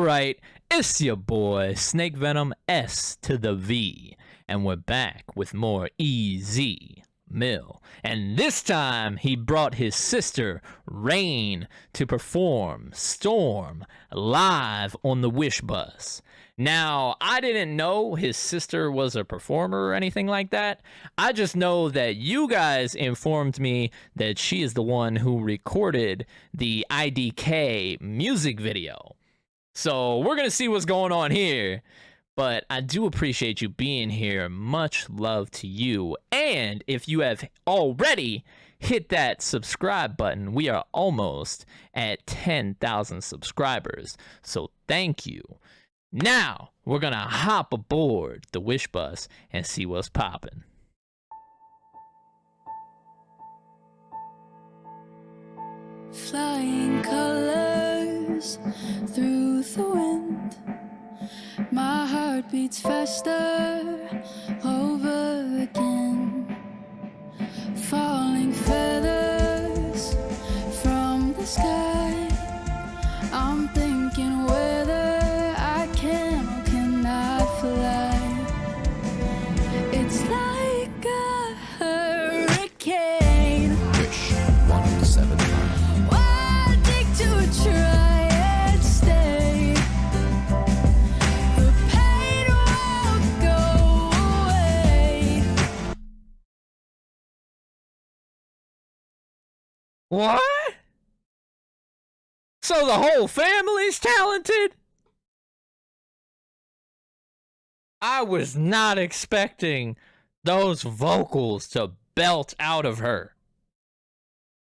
Alright, it's your boy, Snake Venom S to the V, and we're back with more Easy Mill. And this time, he brought his sister, Raynn, to perform Storm live on the Wish Bus. Now, I didn't know his sister was a performer or anything like that. I just know that you guys informed me that she is the one who recorded the IDK music video. So we're going to see what's going on here. But I do appreciate you being here. Much love to you. And if you have already hit that subscribe button, we are almost at 10,000 subscribers. So thank you. Now, we're going to hop aboard the Wish Bus and see what's poppin'. Flying colors through the wind. My heart beats faster over again. Falling feathers from the sky. I'm thinking whether I can or cannot fly. It's like a hurricane. Wish 175. I'll dig to try and stay. The pain won't go away. What? So the whole family's talented? I was not expecting those vocals to belt out of her.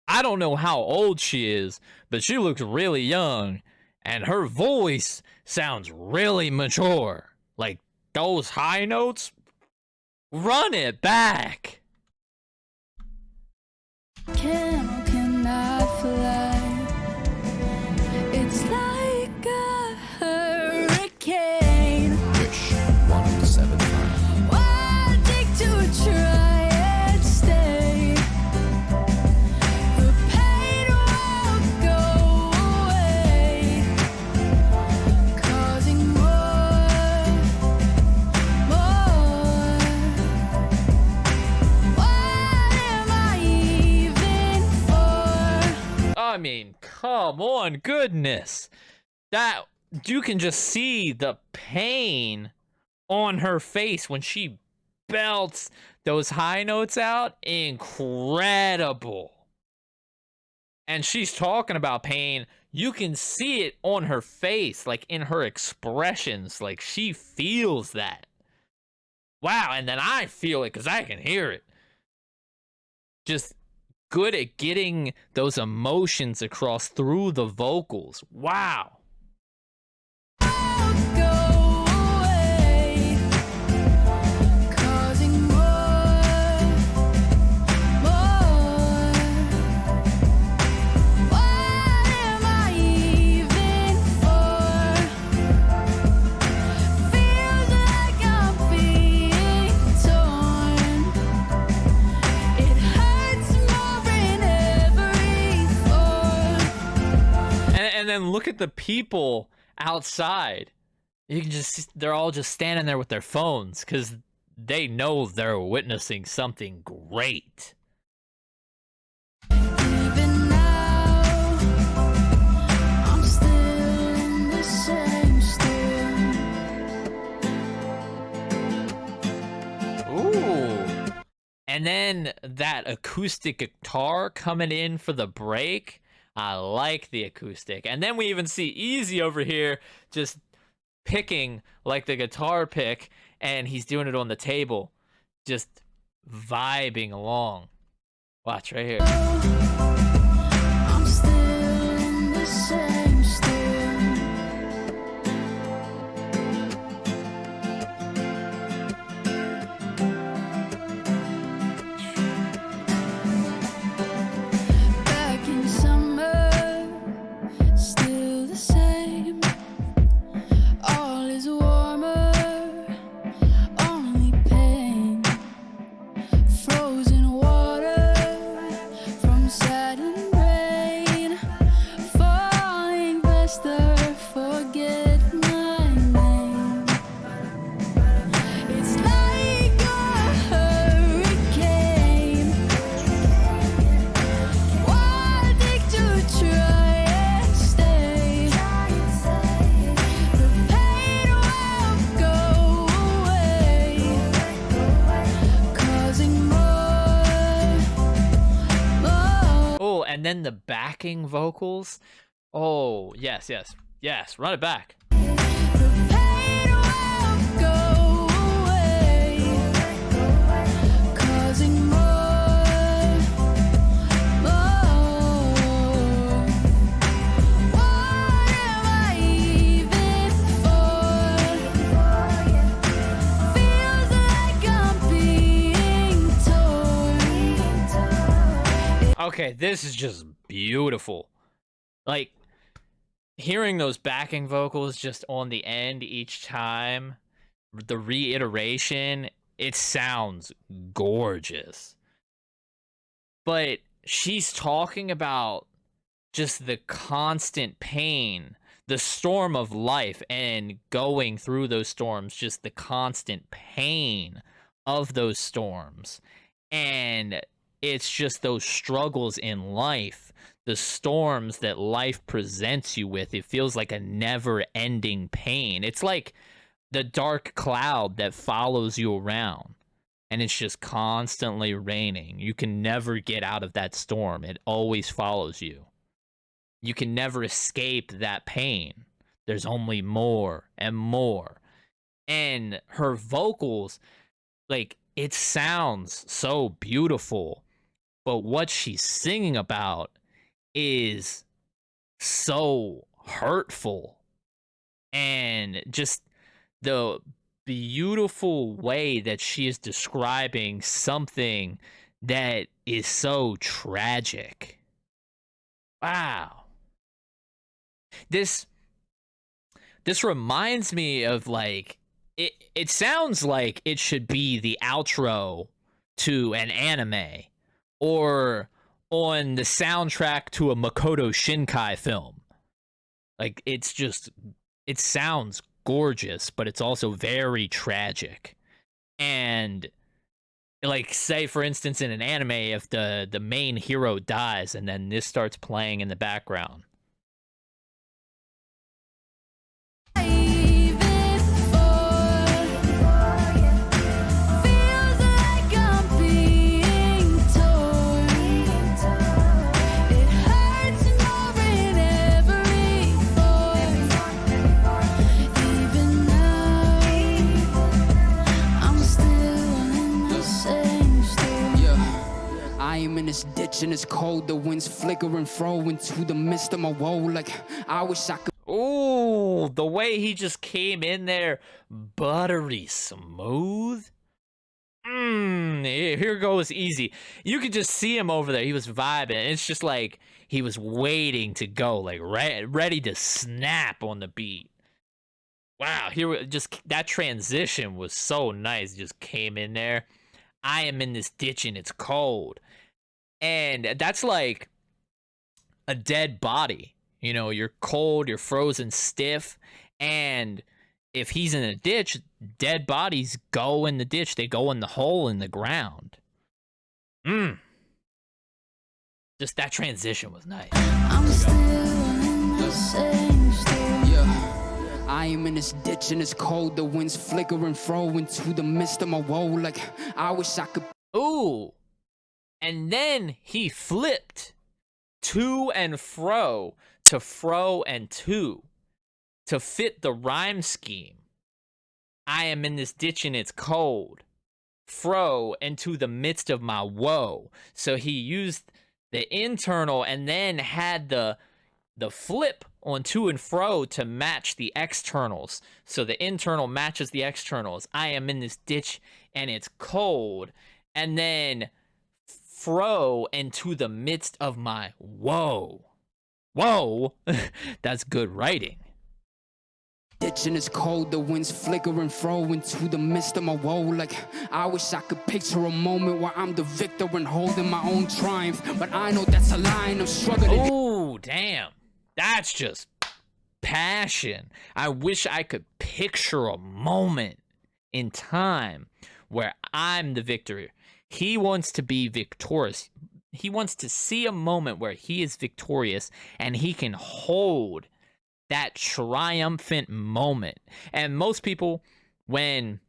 I don't know how old she is, but she looks really young, and her voice sounds really mature. Like, those high notes? Run it back! Can or cannot fly. It's like a hurricane. Wish 175. I'll dig to try and stay. The pain won't go away. Causing more. What am I even for? I mean, come on, goodness. That, you can just see the pain on her face when she belts those high notes out. Incredible. And she's talking about pain. You can see it on her face, like in her expressions, like she feels that. Wow, and then I feel it because I can hear it. Just good at getting those emotions across through the vocals. Wow. Go away, causing more. What am I even for? Feels like I'm being torn. It hurts more in every form. And then look at the people outside. You can just, they're all just standing there with their phones because they know they're witnessing something great. Even now, I'm still in the same storm. Ooh. And then that acoustic guitar coming in for the break. I like the acoustic. And then we even see Easy over here just picking like the guitar pick, and he's doing it on the table, just vibing along. Watch right here. I'm still in the same storm. Back in summer, still the same. All is warmer, only pain. Frozen water from sudden rain. And then the backing vocals. Oh, yes, yes, yes. Run it back. The pain won't go away, causing more. What am I even for? Feels like I'm being torn. Okay, this is just beautiful. Like, hearing those backing vocals just on the end each time, the reiteration, it sounds gorgeous. But she's talking about just the constant pain, the storm of life, and going through those storms, just the constant pain of those storms. And it's just those struggles in life, the storms that life presents you with. It feels like a never-ending pain. It's like the dark cloud that follows you around, and it's just constantly raining. You can never get out of that storm. It always follows you. You can never escape that pain. There's only more and more. And her vocals, like, it sounds so beautiful, but what she's singing about is so hurtful. And just the beautiful way that she is describing something that is so tragic. Wow. This reminds me of, like, it sounds like it should be the outro to an anime, or on the soundtrack to a Makoto Shinkai film. Like, it sounds gorgeous, but it's also very tragic. And, like, say for instance in an anime, if the main hero dies and then this starts playing in the background. I am in this ditch and it's cold. The wind's flickering, throw into the midst of my woe. Like, I wish I could. Ooh, the way he just came in there, buttery smooth. Here goes easy. You could just see him over there. He was vibing. It's just like he was waiting to go, like ready to snap on the beat. Wow, just that transition was so nice. He just came in there. I am in this ditch and it's cold. And that's like a dead body. You know, you're cold, you're frozen stiff, and if he's in a ditch, dead bodies go in the ditch. They go in the hole in the ground. Just that transition was nice. I'm still in the same story. Yeah. I am in this ditch and it's cold. The wind's flickering, throw into the midst of my woe. Like, I wish I could. Ooh. And then he flipped to and fro to fro and to fit the rhyme scheme. I am in this ditch and it's cold. Fro into the midst of my woe. So he used the internal and then had the flip on to and fro to match the externals. So the internal matches the externals. I am in this ditch and it's cold. And then fro into the midst of my woe. Whoa, that's good writing. Ditch and it's cold, the wind's flickering, throw into the midst of my woe. Like, I wish I could picture a moment where I'm the victor and holding my own triumph. But I know that's a lie and I'm struggling. Ooh, damn. That's just passion. I wish I could picture a moment in time where I'm the victor. He wants to be victorious. He wants to see a moment where he is victorious and he can hold that triumphant moment. And most people, when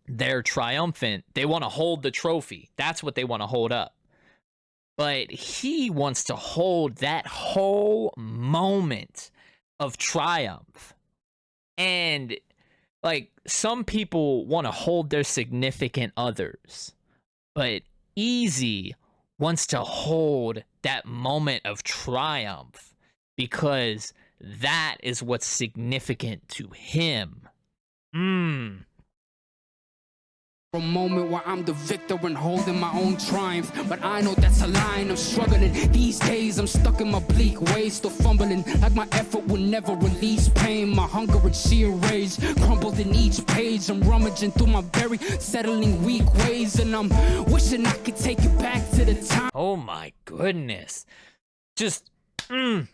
they're triumphant, they want to hold the trophy. That's what they want to hold up. but he wants to hold that whole moment of triumph. And like some people want to hold their significant others, but Easy wants to hold that moment of triumph because that is what's significant to him. A moment where I'm the victor and holding my own triumph. But I know that's a lie and I'm struggling. These days I'm stuck in my bleak ways, still fumbling. Like my effort will never release pain. My hunger and sheer rage crumbled in each page. I'm rummaging through my very settling weak ways. And I'm wishing I could take it back to the time. Oh my goodness. Just, I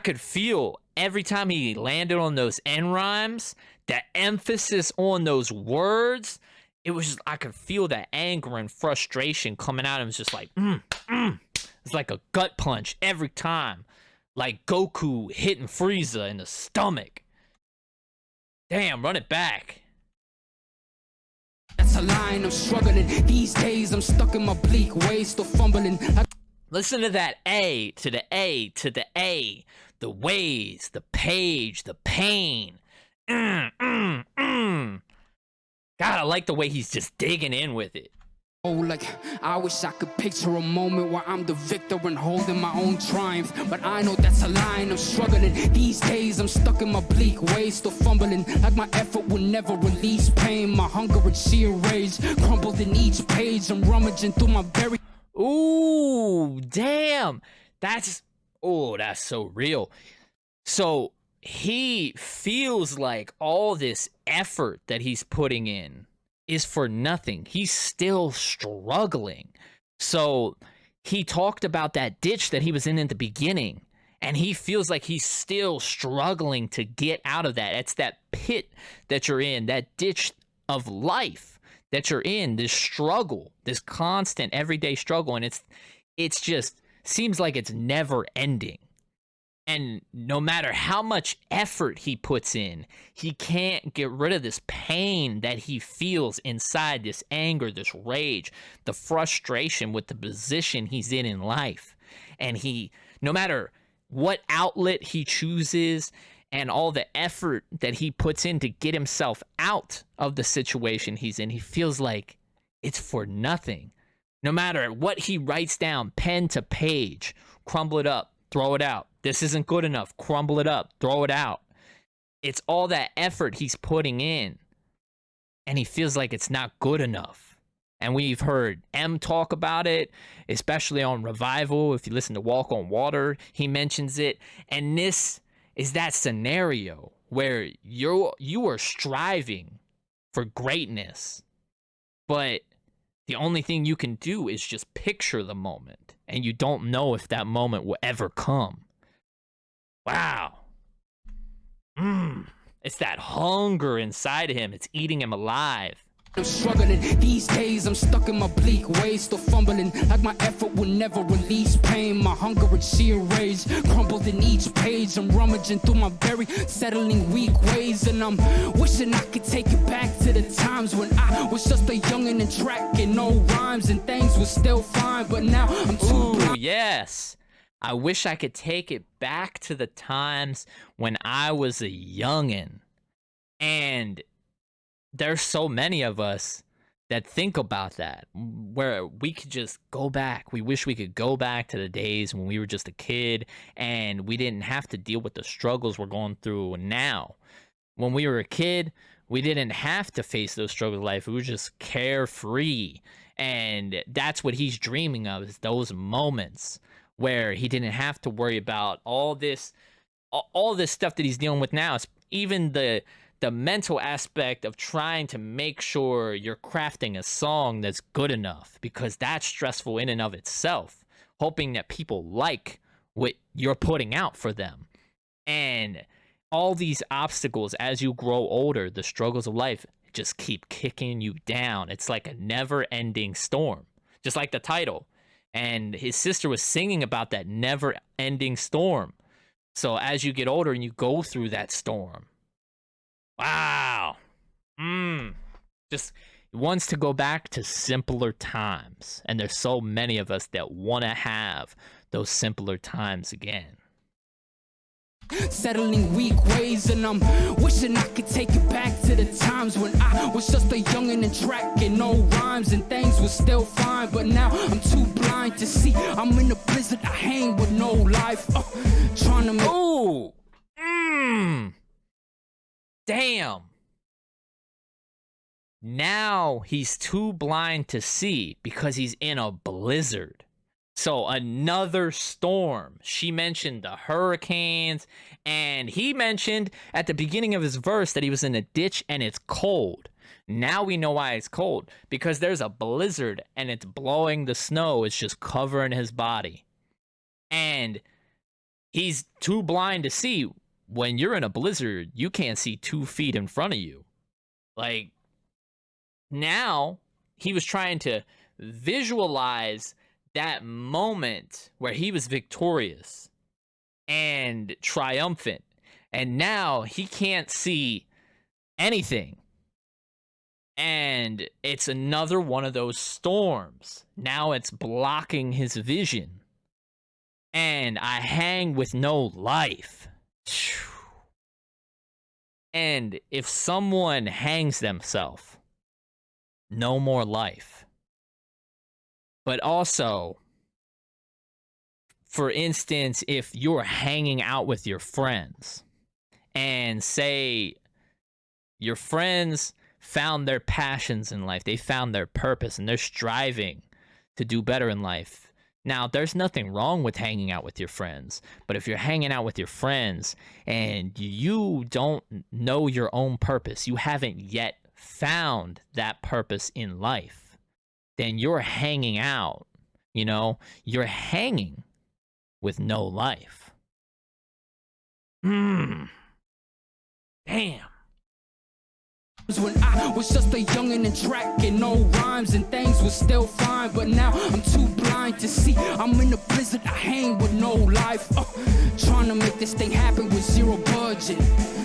could feel every time he landed on those end rhymes, the emphasis on those words. It was just, I could feel that anger and frustration coming out. It was just like, It's like a gut punch every time. Like Goku hitting Frieza in the stomach. Damn, run it back. That's a line, I'm struggling. These days I'm stuck in my bleak ways, still fumbling. Listen to that A to the A to the A. The ways, the page, the pain. God, I like the way he's just digging in with it. Oh, like, I wish I could picture a moment where I'm the victor and holding my own triumph. But I know that's a lie and I'm struggling. These days I'm stuck in my bleak ways, still fumbling. Like my effort will never release pain. My hunger and sheer rage crumbled in each page. I'm rummaging through my very... Ooh, damn. That's so real. So he feels like all this effort that he's putting in is for nothing. He's still struggling. So he talked about that ditch that he was in the beginning, and he feels like he's still struggling to get out of that. It's that pit that you're in, that ditch of life that you're in, this struggle, this constant everyday struggle, and it's just seems like it's never ending. And no matter how much effort he puts in, he can't get rid of this pain that he feels inside, this anger, this rage, the frustration with the position he's in life. And he, no matter what outlet he chooses and all the effort that he puts in to get himself out of the situation he's in, he feels like it's for nothing. No matter what he writes down, pen to page, crumble it up, throw it out. This isn't good enough. Crumble it up. Throw it out. It's all that effort he's putting in. And he feels like it's not good enough. And we've heard M talk about it, especially on Revival. If you listen to Walk on Water, he mentions it. And this is that scenario where you are striving for greatness. But the only thing you can do is just picture the moment. And you don't know if that moment will ever come. Wow. It's that hunger inside of him. It's eating him alive. I'm struggling. These days I'm stuck in my bleak ways, still fumbling. Like my effort will never release pain. My hunger and sheer rage crumbled in each page. I'm rummaging through my very settling weak ways. And I'm wishing I could take it back to the times when I was just a youngin' and tracking no rhymes and things were still fine. But now I'm too blind. Yes. I wish I could take it back to the times when I was a youngin'. And there's so many of us that think about that, where we could just go back. We wish we could go back to the days when we were just a kid and we didn't have to deal with the struggles we're going through now. When we were a kid, we didn't have to face those struggles of life. We were just carefree. And that's what he's dreaming of, is those moments where he didn't have to worry about all this stuff that he's dealing with now. It's even the mental aspect of trying to make sure you're crafting a song that's good enough, because that's stressful in and of itself, hoping that people like what you're putting out for them. And all these obstacles as you grow older, the struggles of life just keep kicking you down. It's like a never-ending storm, just like the title. And his sister was singing about that never-ending storm. So as you get older and you go through that storm, wow. Just wants to go back to simpler times. And there's so many of us that want to have those simpler times again. Settling weak ways, and I'm wishing I could take it back to the times when I was just a youngin' and tracking no rhymes and things were still fine. But now I'm too blind to see. I'm in a blizzard, I hang with no life. Trying to make. Ooh! Damn! Now he's too blind to see because he's in a blizzard. So another storm. She mentioned the hurricanes, and he mentioned at the beginning of his verse that he was in a ditch and it's cold. Now we know why it's cold, because there's a blizzard and it's blowing the snow. It's just covering his body. And he's too blind to see. When you're in a blizzard, you can't see 2 feet in front of you. Like, now he was trying to visualize that moment where he was victorious and triumphant, and now he can't see anything, and it's another one of those storms. Now it's blocking his vision, and I hang with no life. And if someone hangs themselves, no more life. But also, for instance, if you're hanging out with your friends and say your friends found their passions in life, they found their purpose, and they're striving to do better in life. Now, there's nothing wrong with hanging out with your friends, but if you're hanging out with your friends and you don't know your own purpose, you haven't yet found that purpose in life, then you're hanging out, you're hanging with no life. Damn. When I was just a youngin' and tracking no rhymes and things were still fine, but now I'm too blind to see. I'm in a blizzard, I hang with no life. Trying to make this thing happen with zero budget.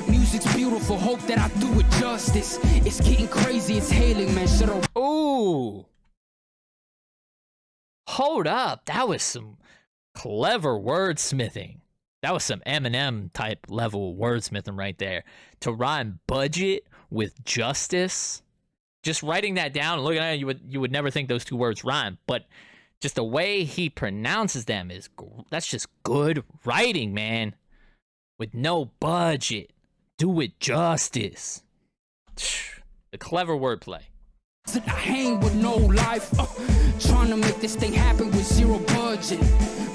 Music's beautiful, hope that I do it justice. It's getting crazy, it's hailing, man. Ooh. Hold up, that was some clever wordsmithing. That was some Eminem type level wordsmithing right there. To rhyme budget with justice. Just writing that down and looking at it, you would never think those two words rhyme. But just the way he pronounces them that's just good writing, man. With no budget. Do it justice. The clever wordplay. I hang with no life, trying to make this thing happen with zero budget.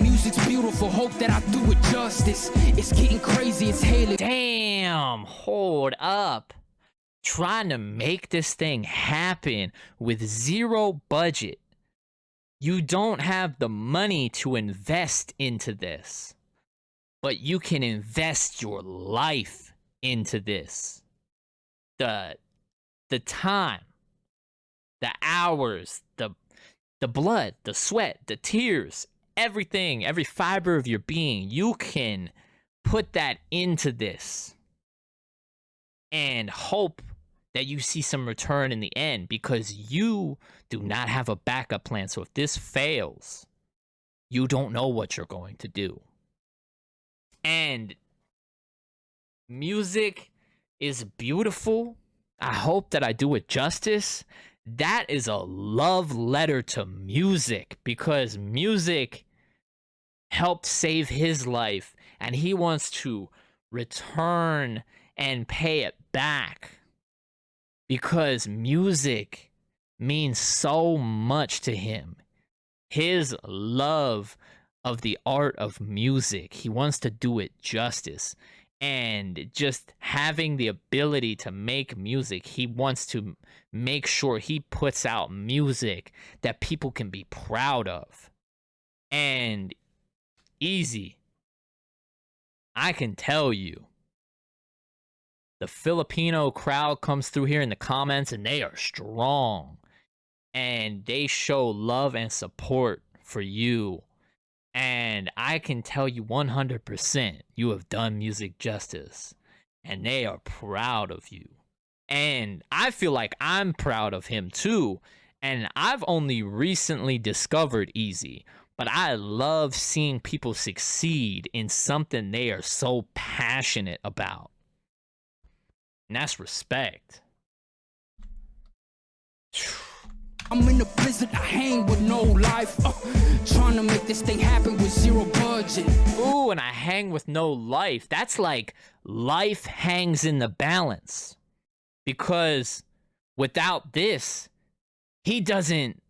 Music's beautiful, hope that I do it justice. It's getting crazy, it's hailing. Damn, hold up. Trying to make this thing happen with zero budget. You don't have the money to invest into this, but you can invest your life into this. The time, the hours, the blood, the sweat, the tears, everything, every fiber of your being, you can put that into this and hope that you see some return in the end, because you do not have a backup plan. So if this fails, you don't know what you're going to do. And music is beautiful. I hope that I do it justice. That is a love letter to music, because music helped save his life, and he wants to return and pay it back, because music means so much to him. His love of the art of music, he wants to do it justice. And just having the ability to make music, he wants to make sure he puts out music that people can be proud of. And easy, I can tell you, the Filipino crowd comes through here in the comments and they are strong. And they show love and support for you. And I can tell you 100% you have done music justice. And they are proud of you. And I feel like I'm proud of him too. And I've only recently discovered Easy, but I love seeing people succeed in something they are so passionate about. And that's respect. I'm in the blizzard, I hang with no life. Trying to make this thing happen with zero budget. Ooh, and I hang with no life. That's like life hangs in the balance. Because without this, he doesn't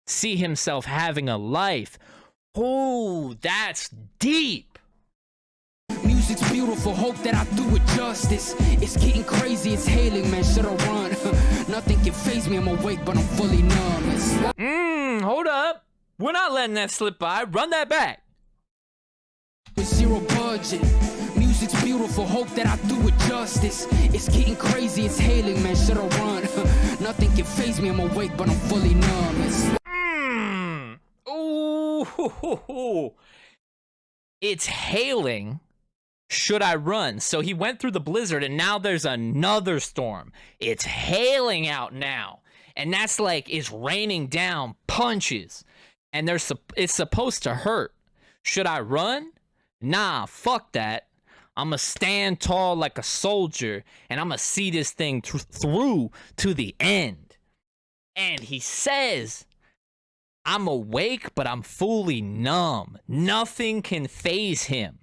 see himself having a life. Ooh, that's deep. Music's beautiful, hope that I do it justice. It's getting crazy, it's hailing, man, should I run? Nothing can faze me, I'm awake, but I'm fully numb. Hold up. We're not letting that slip by. Run that back. With zero budget. Music's beautiful, hope that I do it justice. It's getting crazy, it's hailing, man, should I run? Nothing can faze me, I'm awake, but I'm fully numb. Ooh. It's hailing. Should I run? So he went through the blizzard and now there's another storm. It's hailing out now. And that's like it's raining down punches. And it's supposed to hurt. Should I run? Nah, fuck that. I'ma stand tall like a soldier and I'ma see this thing through to the end. And he says, I'm awake, but I'm fully numb. Nothing can faze him.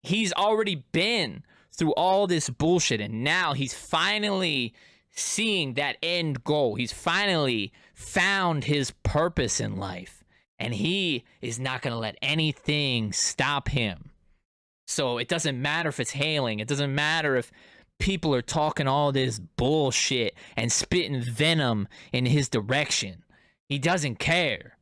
He's already been through all this bullshit, and now he's finally seeing that end goal. He's finally found his purpose in life, and he is not going to let anything stop him. So it doesn't matter if it's hailing. It doesn't matter if people are talking all this bullshit and spitting venom in his direction. He doesn't care.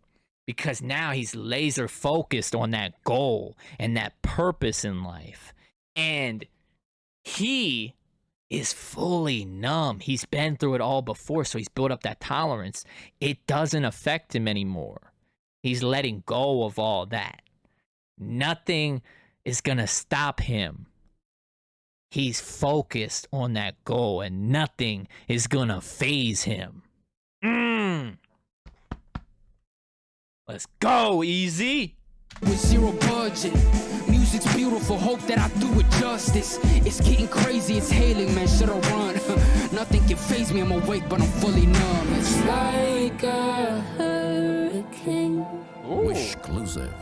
Because now he's laser focused on that goal and that purpose in life. And he is fully numb. He's been through it all before, so he's built up that tolerance. It doesn't affect him anymore. He's letting go of all that. Nothing is going to stop him. He's focused on that goal, and nothing is going to faze him. Let's go, Easy. With zero budget. Music's beautiful, hope that I do it justice. It's getting crazy, it's hailing, man, should I run? Nothing can faze me, I'm awake, but I'm fully numb. It's like a hurricane. Wish exclusive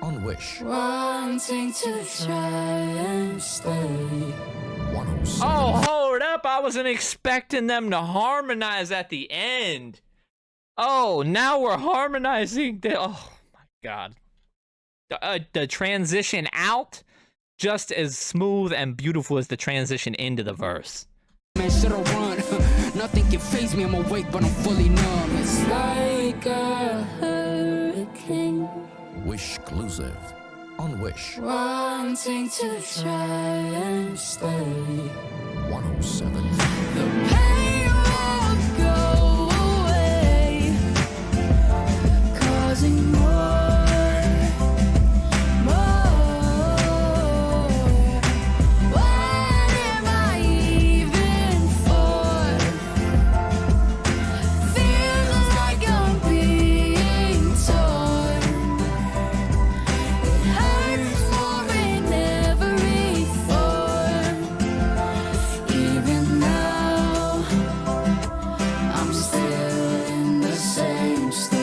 on Wish. Wanting to try and stay. 107. Oh, hold up. I wasn't expecting them to harmonize at the end. Oh, now we're harmonizing. Oh, my God. The transition out, just as smooth and beautiful as the transition into the verse. Man, should I run? Nothing can faze me, I'm awake, but I'm fully numb. It's like a hurricane. Wish exclusive on Wish. Wanting to try and stay. 107. The pain won't go away, causing more. What am I even for? Feels like I'm being torn. It hurts more in every form. Even now, I'm still in the same storm.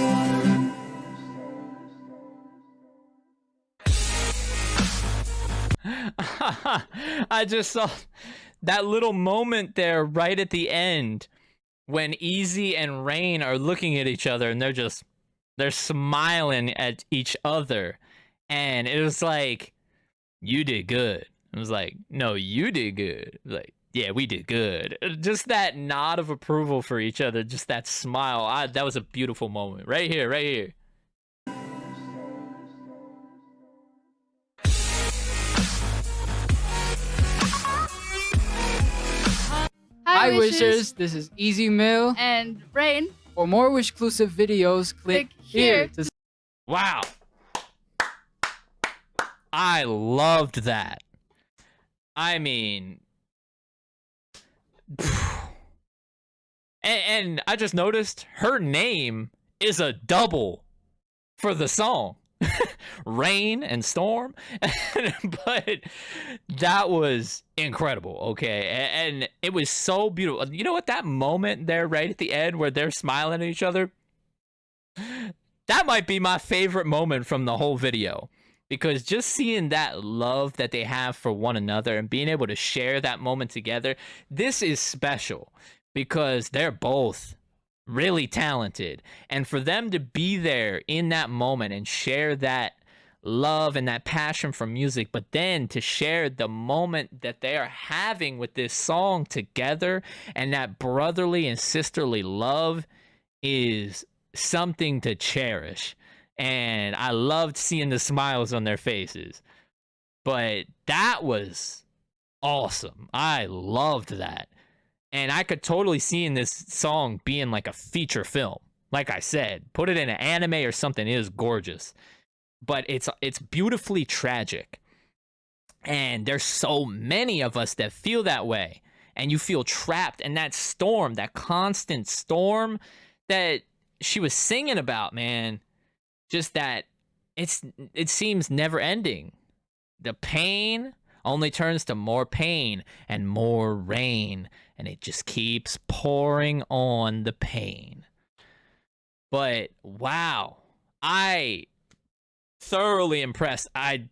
I just saw that little moment there right at the end when Easy and Raynn are looking at each other and they're smiling at each other. And it was like, you did good. It was like, no, you did good. Like, yeah, we did good. Just that nod of approval for each other, just that smile. That was a beautiful moment. Right here, right here. Hi Wishers, this is Easy Mill. And Raynn, For more Wish exclusive videos, click here to Wow. I loved that. I mean, And I just noticed her name is a double for the song. Rain and Storm. But that was incredible, okay? And it was so beautiful. You know what, that moment there right at the end where they're smiling at each other, that might be my favorite moment from the whole video, because just seeing that love that they have for one another and being able to share that moment together, this is special because they're both really talented, and for them to be there in that moment and share that love and that passion for music, but then to share the moment that they are having with this song together, and that brotherly and sisterly love is something to cherish. And I loved seeing the smiles on their faces. But that was awesome. I loved that. And I could totally see in this song being like a feature film. Like I said, put it in an anime or something. It is gorgeous. But it's beautifully tragic. And there's so many of us that feel that way. And you feel trapped in that storm, that constant storm that she was singing about, man. Just that it seems never ending. The pain only turns to more pain and more rain, and it just keeps pouring on the pain. But wow, I thoroughly impressed. That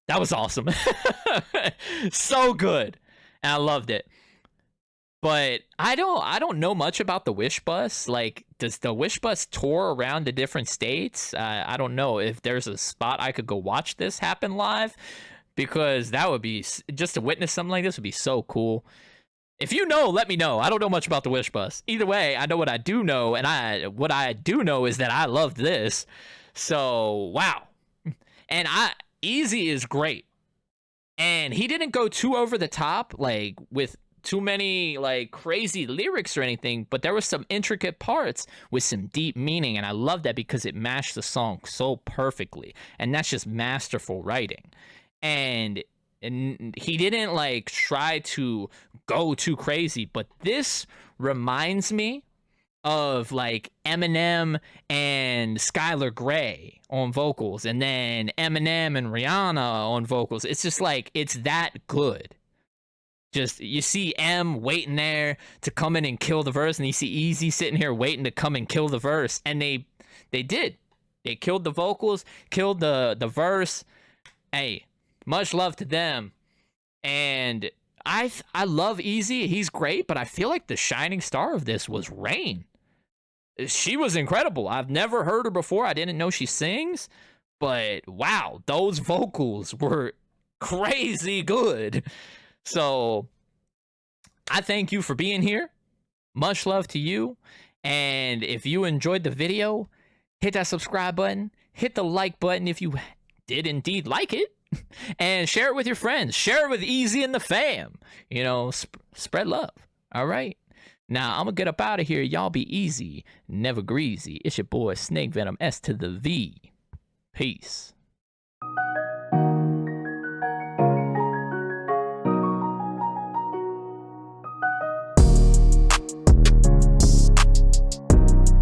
was awesome. So good. And I loved it. But I don't know much about the Wish Bus. Like, does the Wish Bus tour around the different states? I don't know if there's a spot I could go watch this happen live, because that would be, just to witness something like this would be so cool. If you know, let me know. I don't know much about the Wish Bus. Either way, I know what I do know, and what I do know is that I loved this. So, wow. And Easy is great. And he didn't go too over the top, like, with too many like crazy lyrics or anything, but there were some intricate parts with some deep meaning, and I love that because it matched the song so perfectly. And that's just masterful writing. And he didn't like try to go too crazy, but this reminds me of like Eminem and Skylar Grey on vocals, and then Eminem and Rihanna on vocals. It's just like, it's that good. Just, you see M waiting there to come in and kill the verse, and you see Easy sitting here waiting to come and kill the verse, and they did. They killed the vocals, killed the verse. Hey, much love to them. And I love Easy. He's great, but I feel like the shining star of this was Raynn. She was incredible. I've never heard her before. I didn't know she sings, but wow, those vocals were crazy good. So I thank you for being here. Much love to you. And if you enjoyed the video, hit that subscribe button, hit the like button if you did indeed like it, and share it with your friends. Share it with Easy and the fam. You know, spread love. All right. Now, I'm going to get up out of here. Y'all be easy, never greasy. It's your boy, Snake Venom, S to the V. Peace.